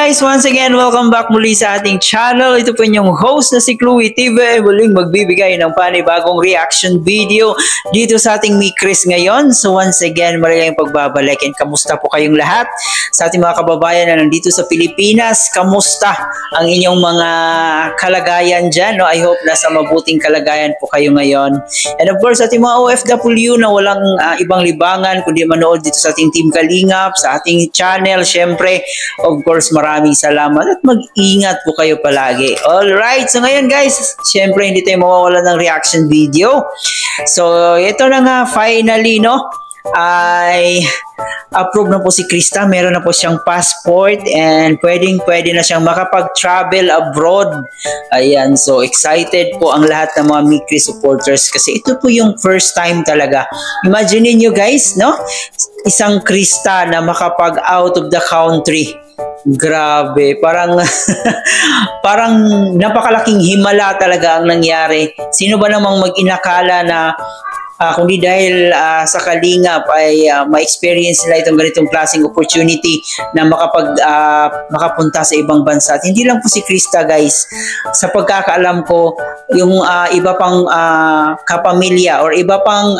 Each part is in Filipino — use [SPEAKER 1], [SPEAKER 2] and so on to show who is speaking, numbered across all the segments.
[SPEAKER 1] guys, once again, welcome back muli sa ating channel. Ito po inyong host na si Chloe TV, muling magbibigay ng panibagong reaction video dito sa ating Mi Chris ngayon. So once again, maraming pagbabalik and kamusta po kayong lahat sa ating mga kababayan na nandito sa Pilipinas. Kamusta ang inyong mga kalagayan dyan? No? I hope nasa mabuting kalagayan po kayo ngayon. And of course, ating mga OFW na walang ibang libangan kundi manood dito sa ating Team Kalingap, sa ating channel, syempre, of course, maraming salamat at mag-ingat po kayo palagi. Alright, so ngayon guys, syempre hindi tayo mawawala ng reaction video. So ito na nga, finally, no, ay approve na po si Krista. Meron na po siyang passport and pwede na siyang makapag-travel abroad. Ayan, so excited po ang lahat ng mga Mi Chris supporters kasi ito po yung first time talaga. Imagine niyo guys, no? Isang Krista na makapag out of the country. Grabe, parang parang napakalaking himala talaga ang nangyari. Sino ba namang mag-inakala na kundi dahil sa Kalingap ay ma-experience nila itong ganitong klaseng opportunity na makapunta sa ibang bansa. At hindi lang po si Krista guys, sa pagkakaalam ko, yung iba pang kapamilya or iba pang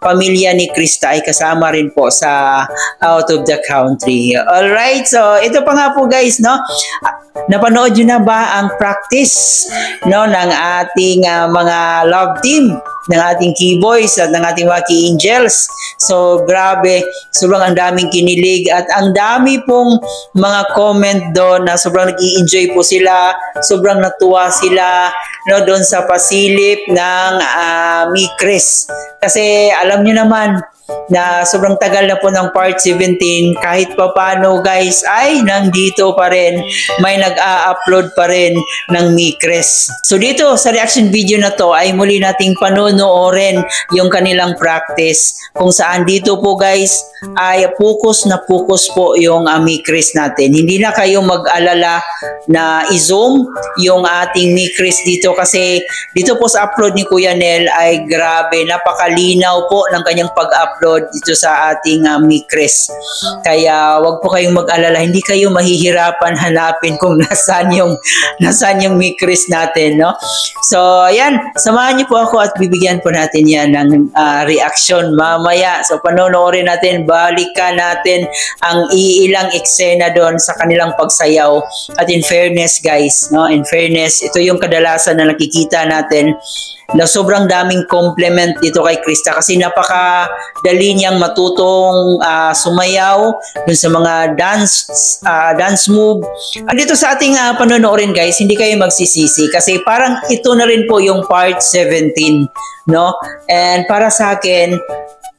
[SPEAKER 1] pamilya ni Krista ay kasama rin po sa out of the country. Alright, so ito pa nga po guys, no? Napanood nyo na ba ang practice, no, ng ating mga love team, ng ating Key Boys at ng ating mga Key Angels? So grabe, sobrang ang daming kinilig at ang dami pong mga comment doon na sobrang nag-i-enjoy po sila, sobrang natuwa sila, no, doon sa pasilip ng Mi Chris. Kasi alam nyo naman na sobrang tagal na po ng part 17, kahit pa paano guys ay nandito pa rin, may nag-a-upload pa rin ng Mi Chris. So dito sa reaction video na to ay muli nating panonoorin yung kanilang practice, kung saan dito po guys ay focus po yung Mi Chris natin. Hindi na kayo mag-alala na i-zoom yung ating Mi Chris dito kasi dito po sa upload ni Kuya Nel ay grabe, napakalinaw po ng kanyang pag-upload dito sa ating Mi Chris. Kaya wag po kayong mag-alala, hindi kayo mahihirapan hanapin kung nasaan yung Mi Chris natin, no? So ayan, samahan niyo po ako at bibigyan po natin yan ng reaction mamaya. So panonoorin natin, balikan natin ang iilang eksena doon sa kanilang pagsayaw. At in fairness guys, no, in fairness, ito yung kadalasan na nakikita natin na sobrang daming compliment dito kay Krista kasi napakadali niyang matutong sumayaw dun sa mga dance move. Dito sa ating panonoorin guys, hindi kayo magsisisi kasi parang ito na rin po yung part 17, no? And para sa akin,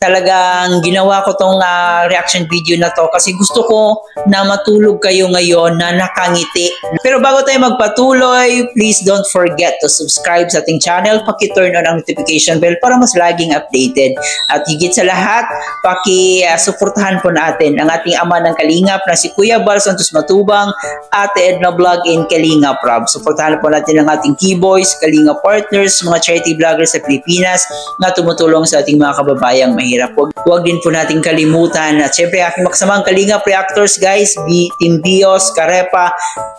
[SPEAKER 1] talagang ginawa ko tong reaction video na to kasi gusto ko na matulog kayo ngayon na nakangiti. Pero bago tayo magpatuloy, please don't forget to subscribe sa ating channel. Paki-turn on ang notification bell para mas laging updated. At higit sa lahat, paki-suportahan po natin ang ating ama ng Kalingap na si Kuya Bal Santos Matubang, Ate Edna Vlog in Kalingap Rob. Suportahan po natin ang ating Key Boys, Kalingap Partners, mga charity vloggers sa Pilipinas na tumutulong sa ating mga kababayang mahirap. Huwag din po natin kalimutan at syempre aking makasamang Kalingap Reactors guys, Team Bios, Karepa,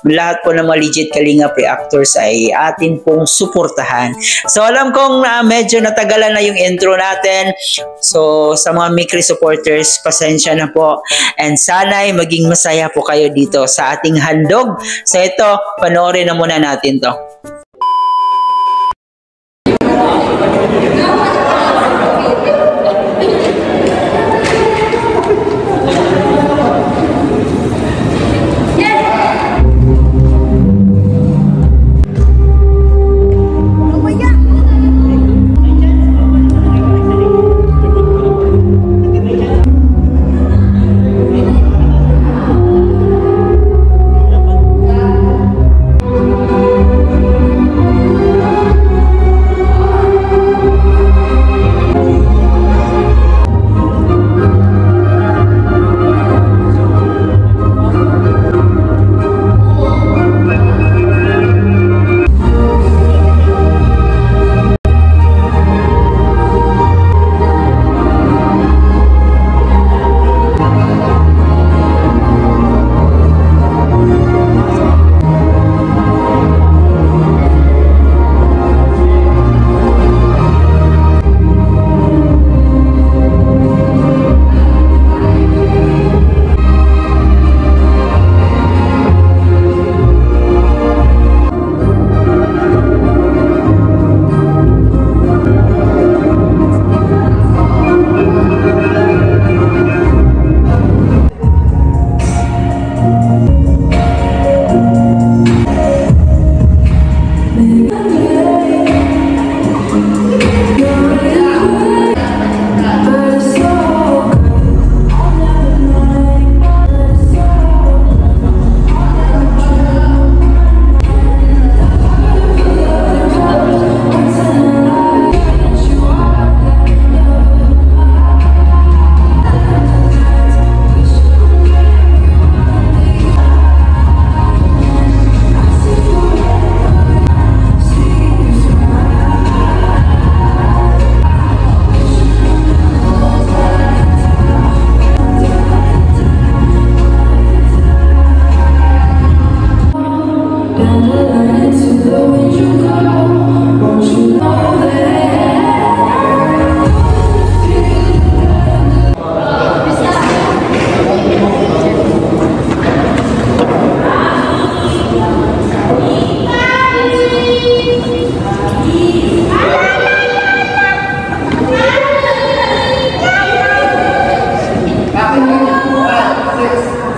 [SPEAKER 1] lahat po ng mga legit Kalingap Reactors ay atin pong suportahan. So alam kong medyo natagalan na yung intro natin. So sa mga Mi Chris supporters, pasensya na po. And sana'y maging masaya po kayo dito sa ating handog. So ito, panoorin na muna natin to.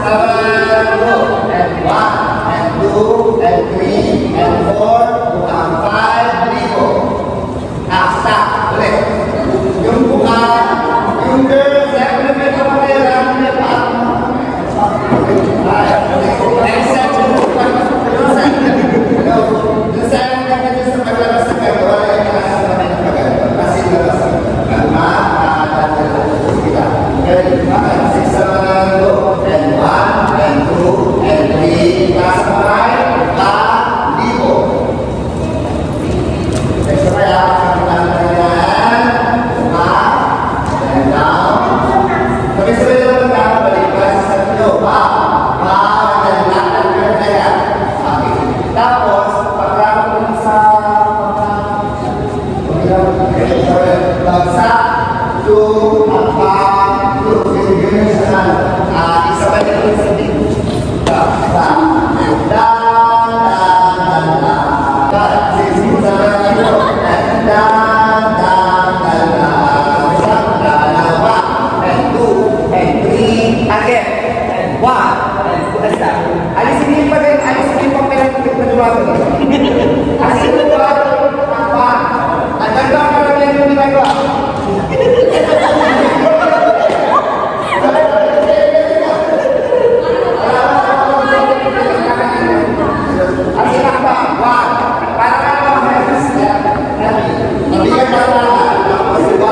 [SPEAKER 2] 7, go. And 1, and 2, and 3, and 4, and 5, ligo. Stop. Ulit. Yung buka, yung girl, siyempre may kapatira, may pa. Next set, yung set na kasi sa paglabas ng gagawa, wala yung nasa sa mga pagagawa. Kasi labas ang kalma, okay, 6, 7, go. And 1, and 2, and 3, nasa 5, ligo. Next na kaya, and down. Sabay-sabay naman tayo, balik pa sa tatlo. And lakad ka na yan. Okay. Tapos, pagkakaroon mo sa bagsak, two, up, two. Ganyan sa isabay na rin sa dito. Down. Again, and 1, and 2, stop. Alisin niyo pa rin, alisin niyo pa rin pagkatuwago. Alisin niyo pa rin, ang 1. Ang ganda ang karamihan yung ginagawa. Alisin ang pa, 1. Para ka naman may step. Mabigyan ka na, tapos 1,